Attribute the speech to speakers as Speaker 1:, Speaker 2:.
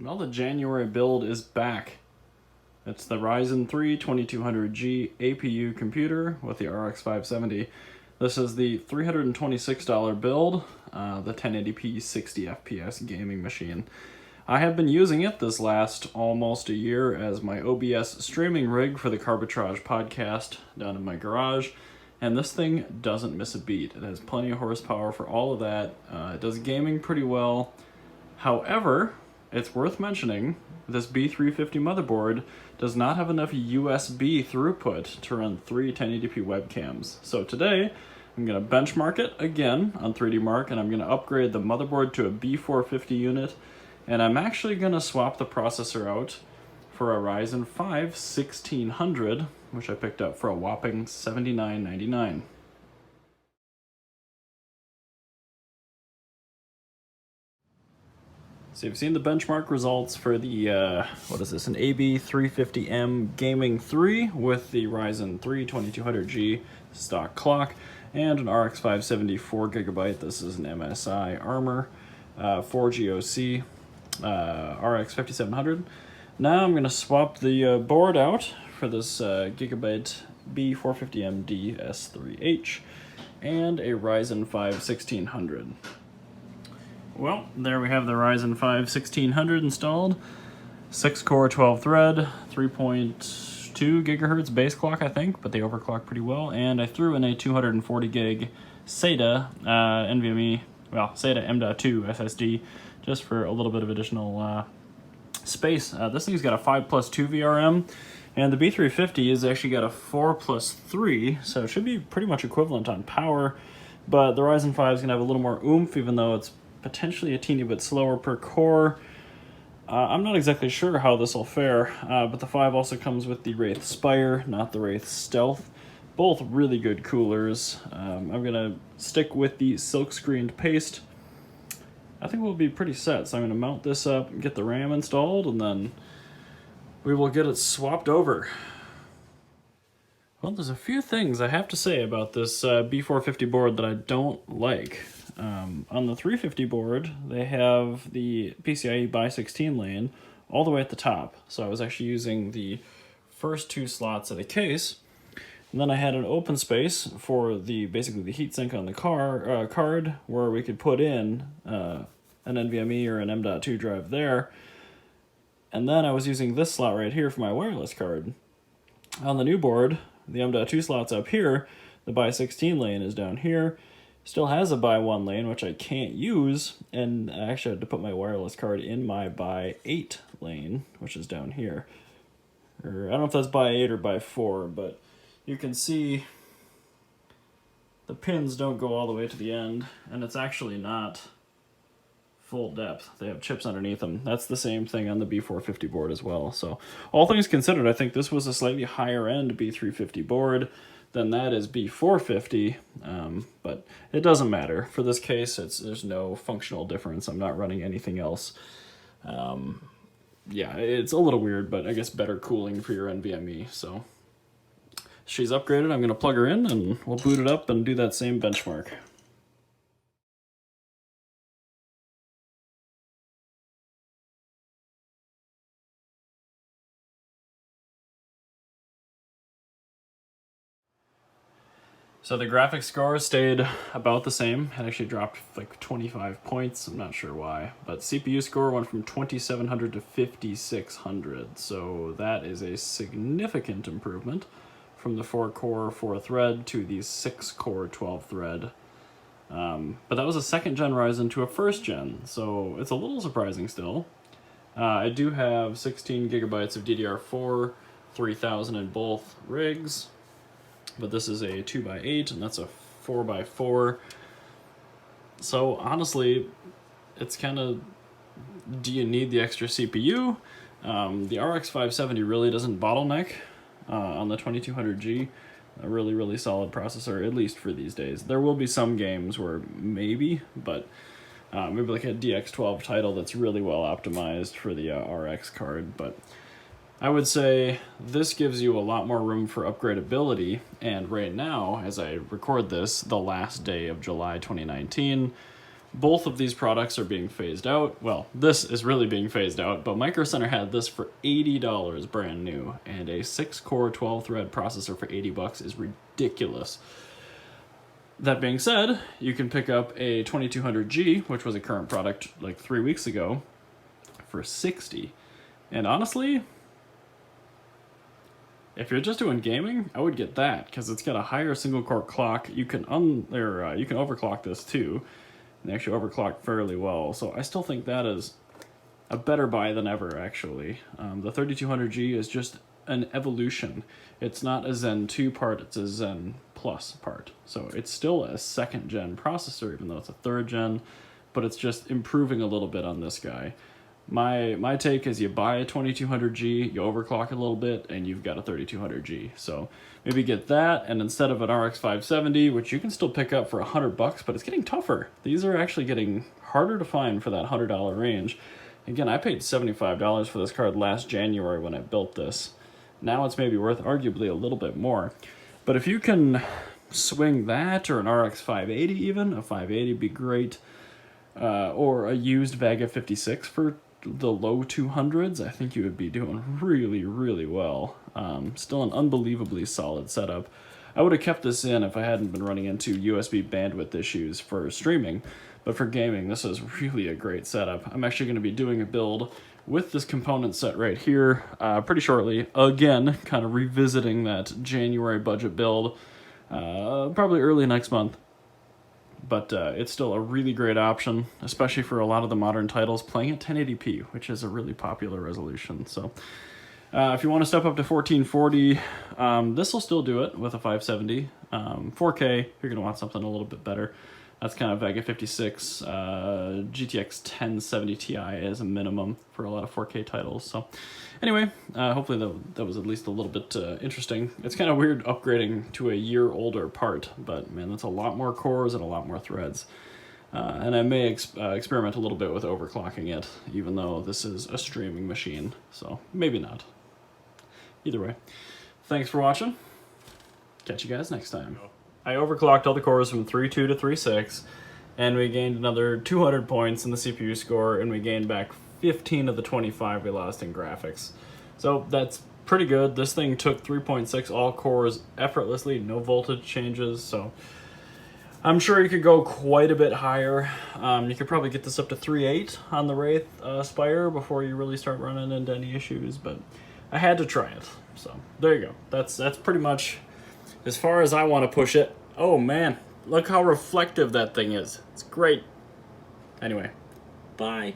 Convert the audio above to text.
Speaker 1: Well, the January build is back. It's the Ryzen 3 2200G APU computer with the RX 570. This is the $326 build, the 1080p 60 FPS gaming machine. I have been using it this last almost a year as my OBS streaming rig for the Carbitrage podcast down in my garage, and this thing doesn't miss a beat. It has plenty of horsepower for all of that. It does gaming pretty well. However, it's worth mentioning, this B350 motherboard does not have enough USB throughput to run 3 1080p webcams. So today, I'm going to benchmark it again on 3D Mark, and I'm going to upgrade the motherboard to a B450 unit, and I'm actually going to swap the processor out for a Ryzen 5 1600, which I picked up for a whopping $79.99. So you've seen the benchmark results for the, what is this, an AB350M Gaming 3 with the Ryzen 3 2200G stock clock and an RX 570 4GB. This is an MSI Armor 4GOC RX 5700. Now I'm going to swap the board out for this Gigabyte B450M DS3H and a Ryzen 5 1600. Well, there we have the Ryzen 5 1600 installed. 6-core, 12-thread, 3.2 gigahertz base clock, I think, but they overclock pretty well. And I threw in a 240 gig SATA NVMe, well, SATA M.2 SSD, just for a little bit of additional space. This thing's got a 5+2 VRM, and the B350 has actually got a 4+3, so it should be pretty much equivalent on power. But the Ryzen 5 is going to have a little more oomph, even though it's potentially a teeny bit slower per core. I'm not exactly sure how this will fare, but the 5 also comes with the Wraith Spire, not the Wraith Stealth. Both really good coolers. I'm going to stick with the silk screened paste. I think we'll be pretty set, so I'm going to mount this up, get the RAM installed, and then we will get it swapped over. Well, there's a few things I have to say about this B450 board that I don't like. On the 350 board, they have the PCIe by 16 lane all the way at the top. So I was actually using the first 2 slots of the case, and then I had an open space for basically the heatsink on the card where we could put in an NVMe or an M.2 drive there. And then I was using this slot right here for my wireless card. On the new board, the M.2 slot's up here, the by 16 lane is down here. Still has a by 1 lane, which I can't use, and I actually had to put my wireless card in my by 8 lane, which is down here. Or I don't know if that's by 8 or by 4, but you can see the pins don't go all the way to the end, and it's actually not full depth. They have chips underneath them. That's the same thing on the B450 board as well. So all things considered, I think this was a slightly higher end B350 board than that is B450, but it doesn't matter. For this case, there's no functional difference. I'm not running anything else. Yeah, it's a little weird, but I guess better cooling for your NVMe. So she's upgraded. I'm going to plug her in, and we'll boot it up and do that same benchmark. So the graphics score stayed about the same. It actually dropped like 25 points. I'm not sure why. But CPU score went from 2700 to 5600. So that is a significant improvement from the 4-core 4-thread to the 6-core 12-thread. But that was a 2nd gen Ryzen to a 1st gen. So it's a little surprising still. I do have 16 gigabytes of DDR4, 3000 in both rigs. But this is a 2x8, and that's a 4x4. So honestly, it's kind of, do you need the extra CPU? The RX 570 really doesn't bottleneck on the 2200G. A really, really solid processor, at least for these days. There will be some games where maybe, but maybe like a DX12 title that's really well optimized for the RX card. But I would say this gives you a lot more room for upgradability, and right now, as I record this, the last day of July 2019, Both of these products are being phased out. Well, this is really being phased out, but Micro Center had this for $80 brand new, and a 6-core 12-thread processor for $80 is ridiculous. That being said, you can pick up a 2200G, which was a current product like 3 weeks ago, for $60. And honestly, if you're just doing gaming, I would get that because it's got a higher single-core clock. You can you can overclock this too, and actually overclock fairly well. So I still think that is a better buy than ever. Actually, the 3200G is just an evolution. It's not a Zen 2 part; it's a Zen Plus part. So it's still a 2nd gen processor, even though it's a 3rd gen, but it's just improving a little bit on this guy. My take is you buy a 2200G, you overclock a little bit, and you've got a 3200G. So maybe get that, and instead of an RX 570, which you can still pick up for $100, but it's getting tougher. These are actually getting harder to find for that $100 range. Again, I paid $75 for this card last January when I built this. Now it's maybe worth arguably a little bit more. But if you can swing that, or an RX 580 even, a 580 would be great, or a used Vega 56 for the low 200s, I think you would be doing really, really well. Still an unbelievably solid setup. I would have kept this in if I hadn't been running into USB bandwidth issues for streaming, but for gaming, this is really a great setup. I'm actually going to be doing a build with this component set right here pretty shortly. Again, kind of revisiting that January budget build, probably early next month. But it's still a really great option, especially for a lot of the modern titles playing at 1080p, which is a really popular resolution. So if you want to step up to 1440, this will still do it with a 570. 4K, you're going to want something a little bit better. That's kind of Vega 56, GTX 1070 Ti as a minimum for a lot of 4K titles. So anyway, hopefully that was at least a little bit interesting. It's kind of weird upgrading to a year older part, but man, that's a lot more cores and a lot more threads. And I may experiment a little bit with overclocking it, even though this is a streaming machine, so maybe not. Either way, thanks for watching. Catch you guys next time. I overclocked all the cores from 3.2 to 3.6, and we gained another 200 points in the CPU score, and we gained back 15 of the 25 we lost in graphics. So that's pretty good. This thing took 3.6 all cores effortlessly, no voltage changes, so I'm sure you could go quite a bit higher. You could probably get this up to 3.8 on the Wraith Spire before you really start running into any issues, but I had to try it. So there you go. That's pretty much as far as I want to push it. Oh man, look how reflective that thing is. It's great. Anyway, bye.